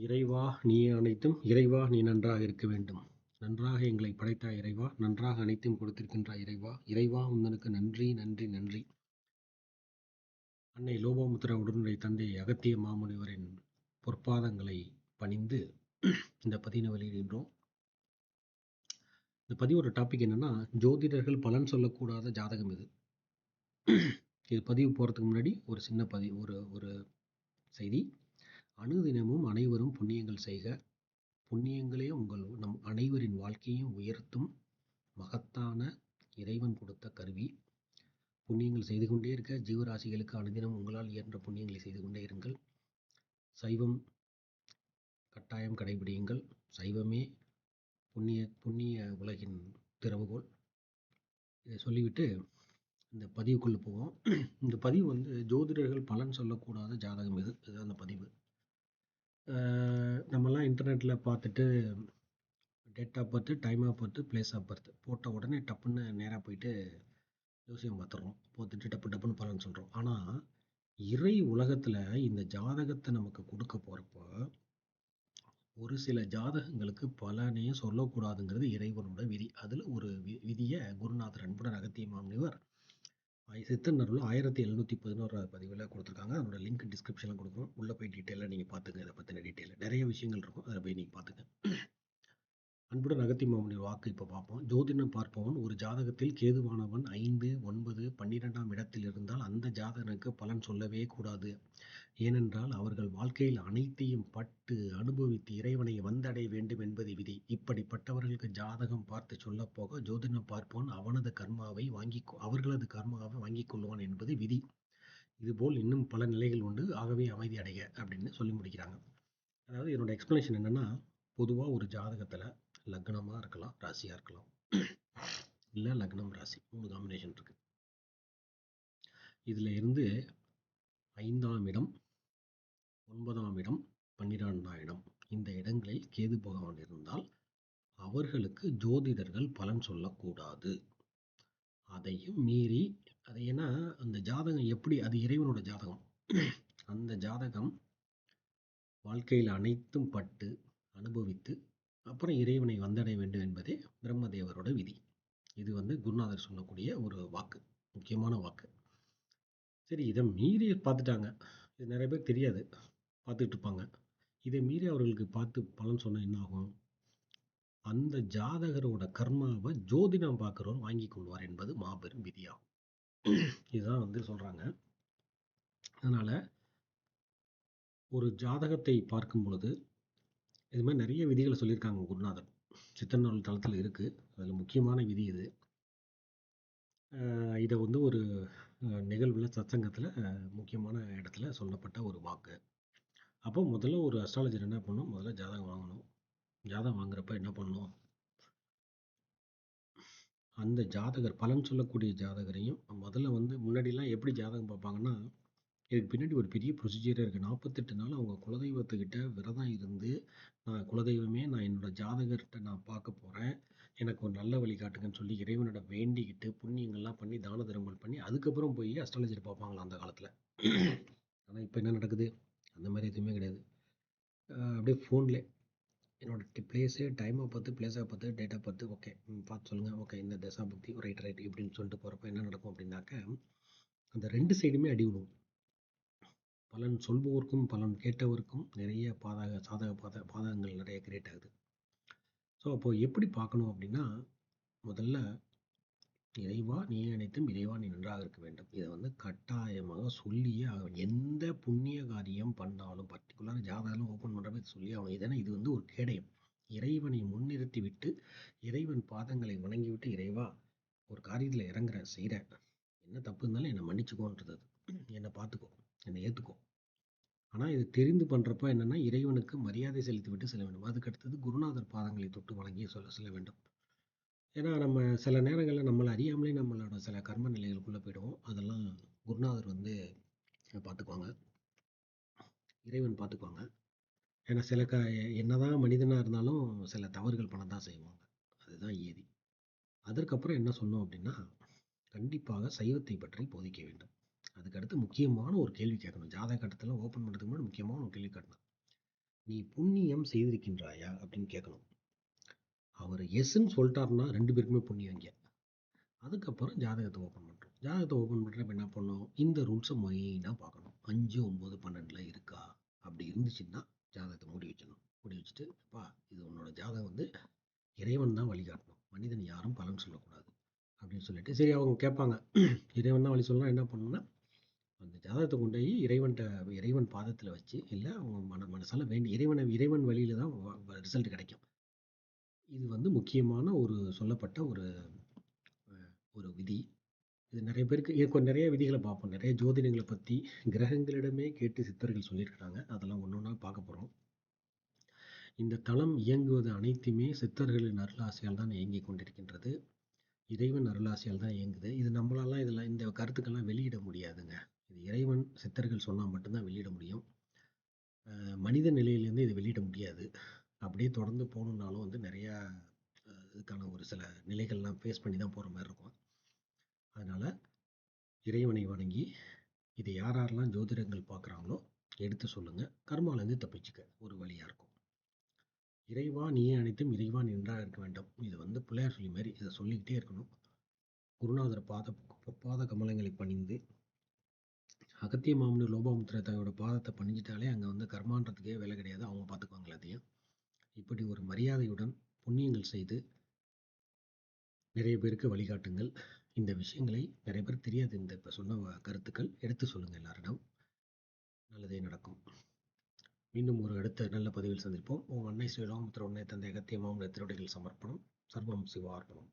இறைவா நீயே அனைத்தும், இறைவா நீ நன்றாக இருக்க வேண்டும். நன்றாக எங்களை படைத்தாய் இறைவா, நன்றாக அனைத்தையும் கொடுத்திருக்கின்றாய் இறைவா. இறைவா உந்தனுக்கு நன்றி நன்றி நன்றி. அன்னை லோபாமுத்திர உடனுடைய தந்தை அகத்திய மாமுனிவரின் பொற்பாதங்களை பணிந்து இந்த பதிவினை வெளியிடுகின்றோம். இந்த பதிவோட டாபிக் என்னன்னா, ஜோதிடர்கள் பலன் சொல்லக்கூடாத ஜாதகம் இது. இது பதிவு போகிறதுக்கு முன்னாடி ஒரு சின்ன ஒரு செய்தி. அணுதினமும் அனைவரும் புண்ணியங்கள் செய்க. புண்ணியங்களே நம் அனைவரின் வாழ்க்கையும் உயர்த்தும் மகத்தான இறைவன் கொடுத்த கருவி. புண்ணியங்கள் செய்து கொண்டே இருக்க ஜீவராசிகளுக்கு அனுதினம் உங்களால் இயன்ற புண்ணியங்களை செய்து கொண்டே இருங்கள். சைவம் கட்டாயம் கடைபிடியுங்கள். சைவமே புண்ணிய உலகின் திறவுகோல். இதை சொல்லிவிட்டு இந்த பதிவுக்குள்ளே போவோம். இந்த பதிவு ஜோதிடர்கள் பலன் சொல்லக்கூடாத ஜாதகம் இதுதான் அந்த பதிவு. நம்மலாம் இன்டர்நெட்டில் பார்த்துட்டு date of birth, time of birth, place of birth போட்ட உடனே டப்புன்னு நேராக போயிட்டு ஜோசியம் பார்த்துடுறோம். பார்த்துட்டு டப்புன்னு பலன் சொல்கிறோம். ஆனால் இறை உலகத்தில் இந்த ஜாதகத்தை நமக்கு கொடுக்க போகிறப்போ ஒரு சில ஜாதகங்களுக்கு பலனே சொல்லக்கூடாதுங்கிறது இறைவனோட விதி. அதில் ஒரு விதியை குருநாதர் அன்புடன் அகத்திய மாமுனிவர் சித்தன்னருள் 1711 பதிவில் கொடுத்துருக்காங்க. அதோட லிங்க் டிஸ்கிரிப்ஷனில் கொடுக்குறோம். உள்ளே போய் டீட்டெயிலாக நீங்கள் பார்த்துங்க. இதை பற்றின டீட்டெயில் நிறைய விஷயங்கள் இருக்கும். அதில் போய் நீங்கள் பார்த்துங்க. அன்புடன் அகத்திய மாமுனிவர் வாக்கு இப்போ பார்ப்போம். ஜோதிடம் பார்ப்பவன் ஒரு ஜாதகத்தில் கேதுவானவன் 5, 9, 12ஆம் இடத்தில் இருந்தால் அந்த ஜாதகனுக்கு பலன் சொல்லவே கூடாது. ஏனென்றால் அவர்கள் வாழ்க்கையில் அனைத்தையும் பட்டு அனுபவித்து இறைவனை வந்தடைய வேண்டும் என்பது விதி. இப்படிப்பட்டவர்களுக்கு ஜாதகம் பார்த்து சொல்லப்போக ஜோதிடம் பார்ப்பவன் அவர்களது கர்மாவை வாங்கி கொள்வான் என்பது விதி. இதுபோல் இன்னும் பல நிலைகள் உண்டு. ஆகவே அமைதி அடைய அப்படின்னு சொல்லி முடிக்கிறாங்க. அதாவது என்னோட எக்ஸ்பிளனேஷன் என்னன்னா, பொதுவாக ஒரு ஜாதகத்தில் லக்னமாக இருக்கலாம், ராசியாக இருக்கலாம், இல்லை லக்னம் ராசி 3 காம்பினேஷன் இருக்கு. இதில் இருந்து 5ஆம் இடம், 9ஆம் இடம், 12ஆம் இடம் இந்த இடங்களில் கேது பகவான் இருந்தால் அவர்களுக்கு ஜோதிடர்கள் பலன் சொல்லக்கூடாது. அதையும் மீறி ஏன்னா அந்த ஜாதகம் எப்படி, அது இறைவனோட ஜாதகம். அந்த ஜாதகம் வாழ்க்கையில் அனைத்தும் பட்டு அனுபவித்து அப்புறம் இறைவனை வந்தடைய வேண்டும் என்பதே பிரம்மதேவரோட விதி. இது குருநாதர் சொல்லக்கூடிய ஒரு வாக்கு, முக்கியமான வாக்கு. சரி, இதை மீறி பார்த்துட்டாங்க. இது நிறைய பேர் தெரியாது, பார்த்துட்டு இருப்பாங்க. இதை மீறி அவர்களுக்கு பார்த்து பலன் சொன்னால் என்ன ஆகும்? அந்த ஜாதகரோட கர்மாவை ஜோதிடம் பார்க்குறவர் வாங்கி கொள்வார் என்பது மாபெரும் விதியாகும். இதுதான் சொல்கிறாங்க. அதனால் ஒரு ஜாதகத்தை பார்க்கும் பொழுது இது மாதிரி நிறைய விதிகளை சொல்லியிருக்காங்க குருநாதர். சித்தன்னருள் தளத்தில் இருக்குது. அதில் முக்கியமான விதி இது. இதை ஒரு நிகழ்வில் சத்சங்கத்தில் முக்கியமான இடத்துல சொல்லப்பட்ட ஒரு வாக்கு. அப்போ முதல்ல ஒரு அஸ்ட்ராலஜர் என்ன பண்ணணும்? முதல்ல ஜாதகம் வாங்கணும். ஜாதகம் வாங்குறப்ப என்ன பண்ணணும்? அந்த ஜாதகர் பலன் சொல்லக்கூடிய ஜாதகரையும் முதல்ல முன்னாடிலாம் எப்படி ஜாதகம் பார்ப்பாங்கன்னா, இதுக்கு பின்னாடி ஒரு பெரிய ப்ரொசீஜரே இருக்குது. 48 நாள் அவங்க குலதெய்வத்துக்கிட்ட விரதம் இருந்து, நான் குலதெய்வமே, நான் என்னோட ஜாதகர்கிட்ட நான் பார்க்க போகிறேன், எனக்கு ஒரு நல்ல வழி காட்டுங்கன்னு சொல்லி இறைவனோட வேண்டிக்கிட்டு புண்ணியங்கள்லாம் பண்ணி தான தர்மங்கள் பண்ணி அதுக்கப்புறம் போய் அஸ்ட்ராலஜர் பார்ப்பாங்களா அந்த காலத்தில். ஆனால் இப்போ என்ன நடக்குது? அந்த மாதிரி எதுவுமே கிடையாது. அப்படியே ஃபோனில் என்னோட பிளேஸு, டைமை பார்த்து, பிளேஸாக பார்த்து, டேட்டா பார்த்து, ஓகே பார்த்து சொல்லுங்கள், ஓகே இந்த தசா புக்தி ரைட் இப்படின்னு சொல்லிட்டு போகிறப்ப என்ன நடக்கும் அப்படின்னாக்க, அந்த 2 சைடுமே அடி விடும். பலன் சொல்பவருக்கும் பலன் கேட்டவருக்கும் நிறைய பாதகங்கள் நிறைய கிரியேட் ஆகுது. ஸோ அப்போது எப்படி பார்க்கணும் அப்படின்னா, முதல்ல இறைவா நீ அனைத்தும், இறைவா நீ நன்றாக இருக்க வேண்டும். இதை கட்டாயமாக சொல்லியே எந்த புண்ணிய காரியம் பண்ணாலும், பர்டிகுலராக ஜாதகம் ஓப்பன் பண்ணுறப்ப சொல்லி ஆகணும். இது ஒரு கேடயம். இறைவனை முன்னிறுத்தி விட்டு இறைவன் பாதங்களை வணங்கிவிட்டு, இறைவா ஒரு காரியத்தில் இறங்குற செய்கிற, என்ன தப்பு இருந்தாலும் என்னை மன்னிச்சுக்கோன்றது, என்னை பார்த்துக்கோ, என்னை ஏற்றுக்கோ. ஆனால் இது தெரிந்து பண்ணுறப்ப என்னென்னா, இறைவனுக்கு மரியாதை செலுத்திவிட்டு செல்ல வேண்டும். அதுக்கு அடுத்தது குருநாதர் பாதங்களை தொட்டு வணங்கி செல்ல வேண்டும். ஏன்னா நம்ம சில நேரங்களில் நம்மளை அறியாமலே நம்மளோட சில கர்ம நிலைகளுக்குள்ளே போயிடுவோம். அதெல்லாம் குருநாதர் பார்த்துக்குவாங்க, இறைவன் பார்த்துக்குவாங்க. ஏன்னா என்னதான் மனிதனாக இருந்தாலும் சில தவறுகள் பண்ண தான் செய்வாங்க. அதுதான் ஏதி. அதற்கப்புறம் என்ன சொன்னோம் அப்படின்னா, கண்டிப்பாக சைவத்தை பற்றி போதிக்க வேண்டும். அதுக்கடுத்து முக்கியமான ஒரு கேள்வி கேட்கணும். ஜாதக கட்டத்தில் ஓப்பன் பண்ணுறதுக்கு முன்னாடி முக்கியமான ஒரு கேள்வி கேட்கணும். நீ புண்ணியம் செய்திருக்கின்றாயா அப்படின்னு கேட்கணும். அவர் எஸ்ன்னு சொல்லிட்டாருன்னா 2 பேருக்குமே புண்ணியம் இங்க. அதுக்கப்புறம் ஜாதகத்தை ஓப்பன் பண்ணுறோம். ஜாதகத்தை ஓப்பன் பண்ணுறப்ப என்ன பண்ணணும், இந்த ரூல்ஸை மெயினாக பார்க்கணும். 5, 9, 12 இருக்கா? அப்படி இருந்துச்சுன்னா ஜாதகத்தை மூடி வச்சிடணும். மூடி வச்சுட்டு, அப்பா இது உன்னோட ஜாதகம் வந்து இறைவன் தான் வழிகாட்டணும், மனிதன் யாரும் பலன் சொல்லக்கூடாது அப்படின்னு சொல்லிட்டு, சரி அவங்க கேட்பாங்க இறைவன் தான் வழி சொல்லலாம். என்ன பண்ணணும்னா அந்த ஜாதகத்தை கொண்டு போய் இறைவன் பாதத்தில் வச்சு, இல்லை அவங்க மனசால வேண்டி இறைவன் வழியில தான் ரிசல்ட் கிடைக்கும். இது வந்து முக்கியமான ஒரு சொல்லப்பட்ட ஒரு ஒரு விதி. இது நிறைய பேருக்கு நிறைய விதிகளை பார்ப்போம். நிறைய ஜோதிடங்களை பற்றி கிரகங்களிடமே கேட்டு சித்தர்கள் சொல்லியிருக்கிறாங்க. அதெல்லாம் ஒன்று ஒன்றா பார்க்க போகிறோம். இந்த தளம் இயங்குவது அனைத்துமே சித்தர்களின் அருளாசியால் தான் இயங்கிக் கொண்டிருக்கின்றது. இறைவன் அருளாசியால் தான் இயங்குது. இது நம்மளாலாம் இந்த கருத்துக்கெல்லாம் வெளியிட முடியாதுங்க. இது இறைவன் சித்தர்கள் சொன்னால் மட்டும்தான் வெளியிட முடியும். மனித நிலையிலேருந்து இது வெளியிட முடியாது. அப்படியே தொடர்ந்து போகணுன்னாலும் வந்து நிறையா இதுக்கான ஒரு சில நிலைகள்லாம் ஃபேஸ் பண்ணி தான் போகிற மாதிரி இருக்கும். அதனால் இறைவனை வணங்கி இதை யாரெல்லாம் ஜோதிடங்கள் பார்க்குறாங்களோ எடுத்து சொல்லுங்கள். கர்மாலேருந்து தப்பிச்சுக்க ஒரு வழியாக இருக்கும். இறைவா நீயே அனைத்தும் இறைவா நின்றாக இருக்க வேண்டும். இது வந்து பிள்ளையார் சொல்லி மாதிரி இதை சொல்லிக்கிட்டே இருக்கணும். குருநாதர் பாத கமலங்களை பணிந்து, அகத்திய மாமனூர் லோபாமுத்திர தாயோட பாதத்தை பணிஞ்சிட்டாலே அங்கே வந்து கர்மான்றதுக்கே வேலை கிடையாது. அவங்க பார்த்துக்குவாங்க எல்லாத்தையும். இப்படி ஒரு மரியாதையுடன் புண்ணியங்கள் செய்து நிறைய பேருக்கு வழிகாட்டுங்கள். இந்த விஷயங்களை நிறைய பேருக்கு தெரியாது. இந்த இப்போ சொன்ன கருத்துக்கள் எடுத்து சொல்லுங்கள் எல்லாரிடம். நல்லதே நடக்கும். மீண்டும் ஒரு அடுத்த நல்ல பதிவில் சந்திப்போம். உங்கள் அன்னை ஸ்ரீ லோகமுத்திர உன்னை தந்தை அகத்திய மாமனூர் திருவடிகள் சமர்ப்பணம். சர்வம் சிவார்ப்பணம்.